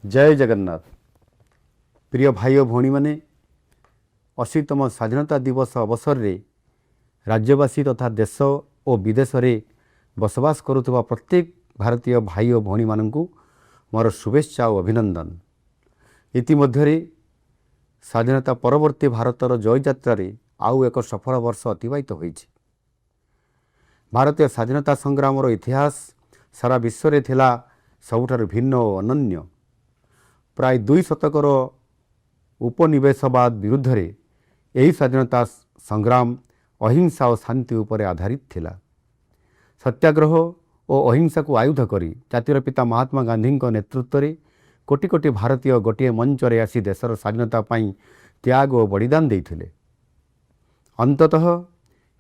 जय जगन्नाथ। प्रिय भाई और भौणी मैंने 80तम स्वाधीनता दिवस अवसर रे राज्यवासी तथा देश और विदेश में बसवास करुवा प्रत्येक भारतीय भाई और भौणी मानू मोर शुभेच्छा और अभिनंदन। इतिमध्य स्वाधीनता परवर्ती भारतर जय यात्रा आउ एक सफल वर्ष अतिबाहित होइछि। भारतीय स्वाधीनता संग्राम इतिहास सारा विश्व रे थिला सबुठार भिन्न और अनन्य। प्राय 2 शतकर उपनिवेशवाद विरुद्ध रे यही स्वाधीनता संग्राम अहिंसा और शांति उपर आधारित थिला। सत्याग्रह और अहिंसा को आयुध करी जातिर पिता महात्मा गांधी नेतृत्व में कोटि कोटि भारतीय गोटे मंच रे आसी देशर स्वाधीनता पाई त्याग और बलिदान देइथिले। अंततः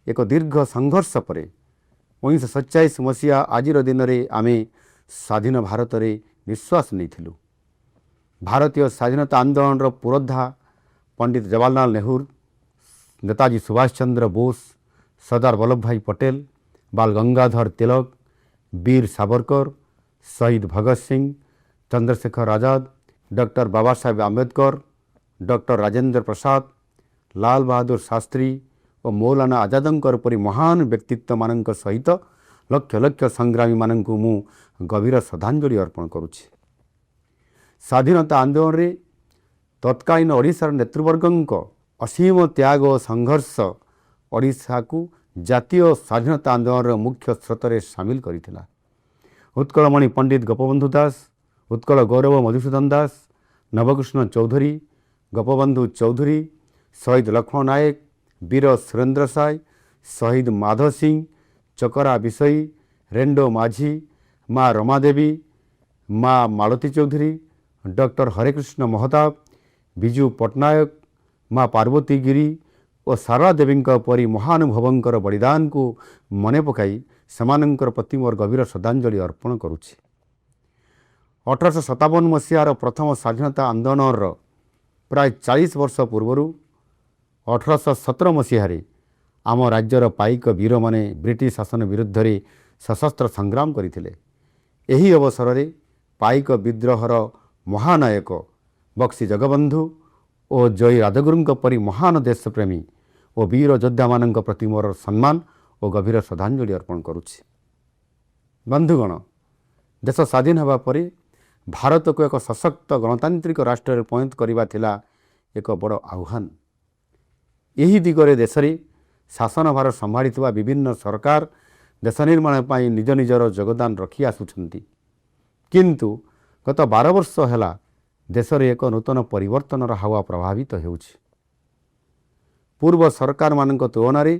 एक दीर्घ संघर्ष पर 1947 मसीहा आज दिन में आमे स्वाधीन भारत रे निश्वास नहीं। भारतीय स्वाधीनता आंदोलन पुरोधा पंडित जवाहरलाल नेहरू, नेताजी सुभाष चंद्र बोस, सरदार वल्लभ भाई पटेल, बाल गंगाधर तिलक, वीर सावरकर, शहीद भगत सिंह, चंद्रशेखर आजाद, डॉक्टर बाबा साहेब आंबेडकर, डॉक्टर राजेंद्र प्रसाद, लाल बहादुर शास्त्री और मौलाना आजादंकर परि महान व्यक्तित्व मानक सहित लक्ष लक्ष संग्रामी मानक मु गभीर श्रद्धांजलि अर्पण करुछि। स्वाधीनता आंदोलन रे तत्कालीन ओडिशार नेतृवर्ग असीम त्याग और संघर्ष ओडिशा को जातीय स्वाधीनता आंदोलन मुख्य स्रोत रे सामिल करिथिला। उत्कलमणि पंडित गोपबंधु दास, उत्कल गौरव मधुसूदन दास, नवकृष्ण चौधरी, गोपबंधु चौधरी, शहीद लक्ष्मण नायक, वीर सुरेंद्र साय, शहीद माधव सिंह, चकरा विषयी, रेंडो माझी, माँ रमादेवी, माँ मालती चौधरी, डॉक्टर हरेकृष्ण महताब, विजु पट्टनायक, माँ पार्वती गिरी और सारला देवी परी महानुभवंकर बलिदान को मने पकाई सेमानंकर प्रति मोर गभीर श्रद्धांजलि अर्पण करुछि। 1857 मसीहार प्रथम स्वाधीनता आंदोलन प्राय 40 वर्ष पूर्व 1817 मसीह आम राज्यर पाइक वीर माने ब्रिटिश शासन विरुद्ध रे सशस्त्र संग्राम करथिले। एही अवसर रे पाइक विद्रोहर महानायक बक्सी जगबंधु और जय राजगुरु परी महान देशप्रेमी और वीर योद्धा मान प्रति मोर सम्मान और गभीर श्रद्धांजलि अर्पण करुछि। बंधुगण, देश स्वाधीन होगा पर भारत को एक सशक्त गणतांत्रिक राष्ट्र में परिणत करवा थिला एक बड़ आह्वान। यही दिगरे देश में शासन भार संभाली विभिन्न सरकार देश निर्माण पर निज निजर योगदान रखी आसुछंती। किंतु गत 12 वर्ष है देश में एक नूतन परिवर्तन हावा प्रभावित होउछि। पूर्व सरकार मान तुलन में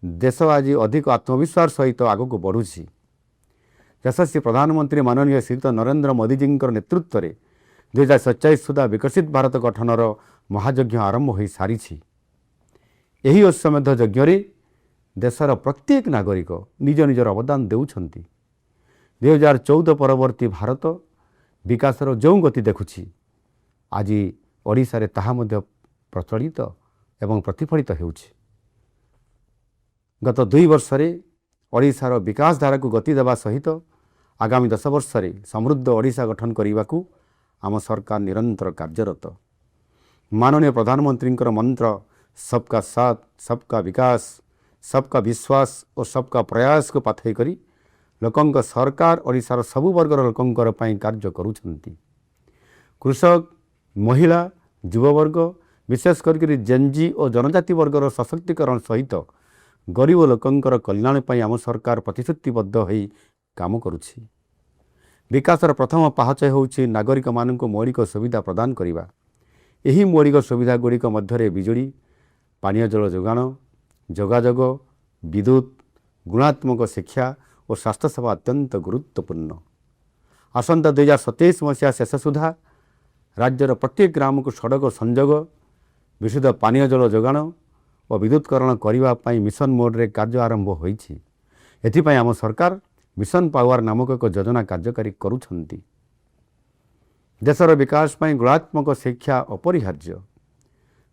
देश आज अधिक आत्मविश्वास सहित आगक बढ़ुछि। यशस्वी प्रधानमंत्री माननीय श्रीयुत नरेंद्र मोदी जी नेतृत्व में 2047 सुधा विकसित भारत गठनर महायज्ञ आरंभ हो सारी। यही अश्वमेध यज्ञ देशर प्रत्येक नागरिक निज निजर अवदान देउछंती। 2014 परवर्ती भारत विकासर जो गति देखुछि आज ओडिशा रे ताहा मध्य प्रचलित एवं प्रतिफलित हेउछि। गत 2 वर्ष रे ओडिशार विकास धारा को गति देवा सहित आगामी 10 वर्ष रे समृद्ध ओडिशा गठन करने को आम सरकार निरंतर कार्यरत। माननीय प्रधानमंत्री मंत्र सबका साथ, सबका विकास, सबका विश्वास और सबका प्रयास को पाथई करी लोकंक सरकार ओडिशार सबु वर्गर लोकंकर पई कार्य करुछंती। कृषक, महिला, युववर्ग, विशेष करके जेनजी और जनजाति वर्गर सशक्तिकरण सहित गरीब लोकंकर कल्याण पई आम सरकार प्रतिश्रुतिबद्ध होई काम करुछि। विकासर प्रथम पाहच होउछि नागरिक मानक मौलिक सुविधा प्रदान करिबा। एही मौलिक सुविधा गुड़िक मध्य बिजुली, पानीय जल जोगाण, जोगाजोग, विद्युत, गुणात्मक शिक्षा और स्वास्थ्य सेवा अत्यंत गुरुत्वपूर्ण। आसंता 2027 मसीहा शेष सुधा राज्यर प्रत्येक ग्राम को सड़क संजोग, विशुद्ध पानीय जल जोगाण और विद्युतकरण करने मिशन मोड्रे कार्य आरंभ होइछि। एथिपाई आम सरकार मिशन पावर नामक एक योजना कार्यकारी करुछंती। देशर विकास पाई गुणात्मक शिक्षा अपरिहार्य।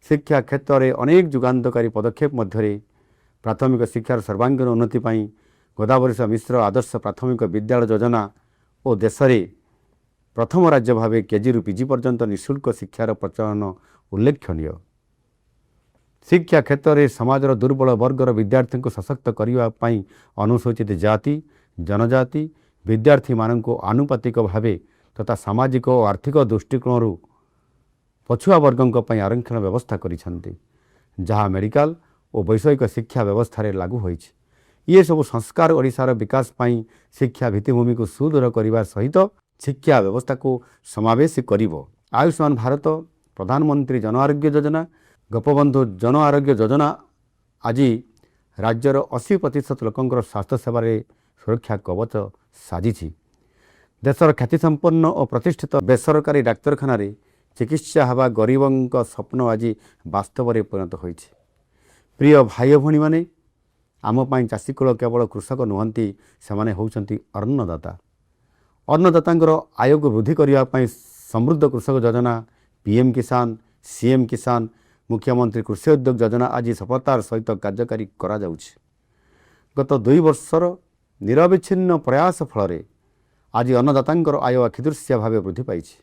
शिक्षा क्षेत्र में अनेक जुगान्तकारी पदक्षेप मध्य प्राथमिक शिक्षार सर्वांगीन उन्नति पाई गोदावरी मिश्र आदर्श प्राथमिक विद्यालय योजना और देश में प्रथम राज्य भाव केजी रु पीजी पर्यंत निःशुल्क शिक्षार प्रचलन उल्लेखनीय। शिक्षा क्षेत्र में समाजर दुर्बल वर्गर विद्यार्थी को सशक्त करने अनुसूचित जाति जनजाति विद्यार्थी मानक आनुपातिक भाव तथा सामाजिक और आर्थिक दृष्टिकोण पछुआ वर्गों आरक्षण व्यवस्था करिसेंति, जहाँ मेडिकल और वैषयिक शिक्षा व्यवस्था लागू होइछि। ये सब संस्कार ओडिशार विकास पाई शिक्षा भित्तिभूमि को सुदृढ़ करने सहित शिक्षा व्यवस्था को समावेश करिवो। आयुष्मान भारत प्रधानमंत्री जन आरोग्य योजना गोपबंधु जन आरोग्य योजना आज राज्यर 80% लोकंकर स्वास्थ्य सेवार सुरक्षा कवच साजिछि। देशर ख्यातिसंपन्न और प्रतिष्ठित बेसरकारी डाक्तखाना चिकित्सा हवा गरीबों स्वप्न आज वास्तव में परिणत होइछि। प्रिय भाई भौणी माने आम चाषीकूल केवल कृषक नुहंती, सेमाने होउछंती अन्नदाता। अन्नदातांकर आय को वृद्धि करने समृद्ध कृषक योजना पीएम किसान सीएम किसान मुख्यमंत्री कृषि उद्योग योजना आज सफलतार सहित कार्यकारी करा जाउछि। गत 2 वर्षर निरविच्छिन्न प्रयास फल आज अन्नदातांकर आय अखिदृश्य भाव वृद्धि पाइछि।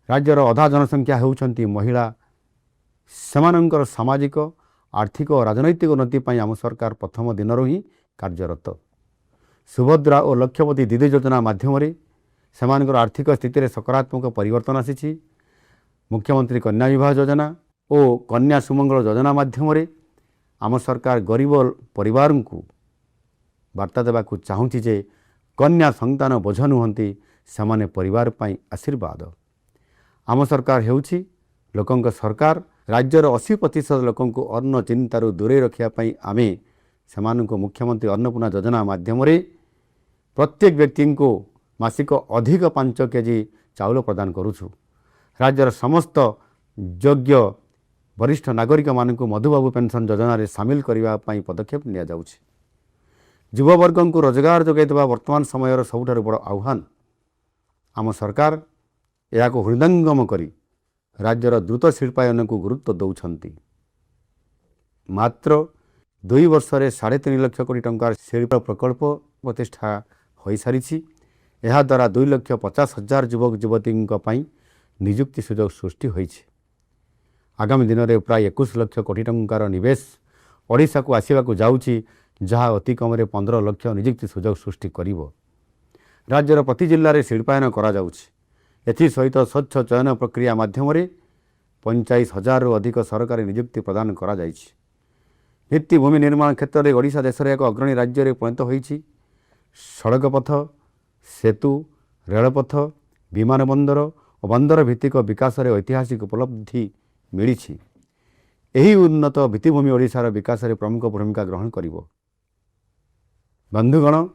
राज्यर अधा जनसंख्या होउछंती महिला। सेमानंकर सामाजिक आर्थिक और राजनैतिक उन्नति पर आम सरकार प्रथम दिन ही कार्यरत। सुभद्रा और लक्षपति दीदी योजना माध्यम सेमानंकर आर्थिक स्थिति में सकारात्मक परिवर्तन आसी। मुख्यमंत्री कन्या विवाह योजना और कन्या सुमंगल योजना माध्यम आम सरकार गरीब परिवार को वार्ता देवा चाहूँगी जे कन्या संतान बोझ नुहंती, सेमाने परिवार पाई आशीर्वाद। आम सरकार हेउछि लोकंक सरकार। राज्यर 80% लोकों को अन्न चिंतारू दूरे रखापी आमे सेमानंको मुख्यमंत्री अन्नपूर्णा योजना माध्यम प्रत्येक व्यक्ति को मासिक अधिक 5 केजी चाउल प्रदान करुछु। राज्यर समस्त योग्य वरिष्ठ नागरिक मानक मधुबाबू पेंशन योजना रे सामिल करने पदक्षेप लिया जाउछि। युववर्गों को रोजगार जोगाइदेवा वर्तमान समयर सबुठारु बड़ आह्वान। आम सरकार या हृदयंगम करी राज्यर द्रुत शिल्पायन को गुरुत्व दौरान। मात्र 2 वर्ष में 3.5 लाख कोटी टंकार शिल्प प्रकल्प प्रतिष्ठा हो सारी। यह द्वारा 2,50,000 युवक युवती निजुक्ति सुजोग सृष्टि होइछि। आगामी दिन में प्राय 21 लाख कोटी टंकार निवेश ओडिशा को आसवाक जाउछि, जहाँ अति कम 15 लाख निजुक्ति सुजोग सृष्टि करिवो। राज्यर प्रति जिल्ला रे शिल्पायन करा जाउछि। एथि सहित स्वच्छ चयन प्रक्रिया माध्यम 45,000 अधिक सरकारी नियुक्ति प्रदान करा जाइछि। भित्तिभूमि निर्माण क्षेत्र में ओडिशा देशर एक अग्रणी राज्य में परिणत होइछि। सड़क पथ सेतु रेलपथ विमान बंदर और बंदर भित्तिक विकास में ऐतिहासिक उपलब्धि मिली। यही उन्नत भित्तिभूमि ओडिशार विकास में प्रमुख भूमिका ग्रहण करिवो। बंधुगण,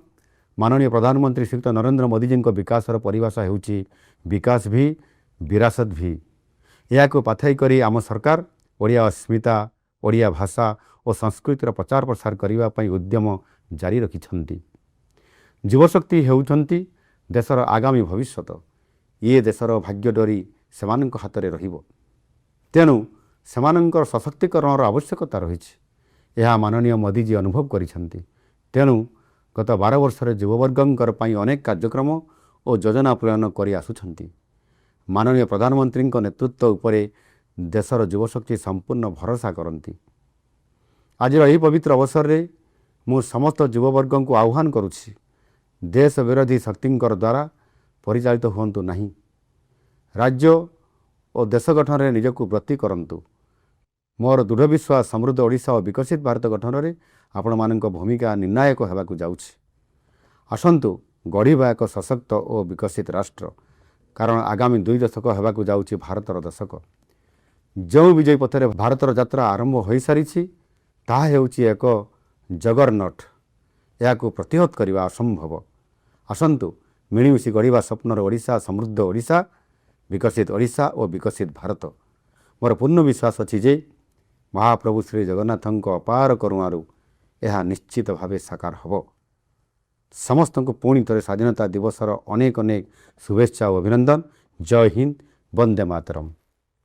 माननीय प्रधानमंत्री श्रीयुक्त नरेंद्र मोदी जी विकासर परिभाषा होउछि विकास भी विरासत भी। या पाथई करी आम सरकार ओडिया अस्मिता ओडिया भाषा और संस्कृतिर प्रचार प्रसार करने उद्यम जारी रखिछंती। युवशक्ति हेउछंती देशर आगामी भविष्यत। ये देशर भाग्य डोरी सेमानंक हाथ में रहिबो। तेणु सेमानंकर सशक्तिकरणर आवश्यकता रहिछि। यह माननीय मोदी जी अनुभव करिछंती। तेणु गत 12 वर्ष युववर्गंकर अनेक कार्यक्रम और योजना प्रणयन कर आसुछंती। माननीय प्रधानमंत्री नेतृत्व उपरे देशर युवशक्ति संपूर्ण भरोसा करती। आज यही पवित्र अवसर में मु समस्त युववर्गों को आह्वान करुछि, देश विरोधी शक्ति द्वारा परिचालित हुंतु नहीं। राज्य और देश गठन में निजक ब्रती करंतु। मोर दृढ़ विश्वास समृद्ध ओडिशा और विकसित भारत गठन में आपण मानक भूमिका निर्णायक होगाकू जाउछि। आसंतु गढ़िबा एक सशक्त और विकसित राष्ट्र, कारण आगामी 2 दशक होगाकू जाउछि भारतर दशक। जो विजय पथरे भारतर यात्रा आरंभ हो सारी ताहा हेउछि एक जगरनट। याकू प्रतिहत करने असंभव। आसंतु मिलीमिशि गढ़िबा स्वप्नर ओडिशा, समृद्ध ओडिशा, विकसित ओडिशा और विकसित भारत। मोर पूर्ण विश्वास अछि जे महाप्रभु श्री जगन्नाथଙ୍କ अपार करुणारू यह निश्चित भावे साकार हब। समस्त को पुणी थे स्वाधीनता दिवसर अनेक अनेक शुभेच्छा और अभिनंदन। जय हिंद, वंदे मातरम।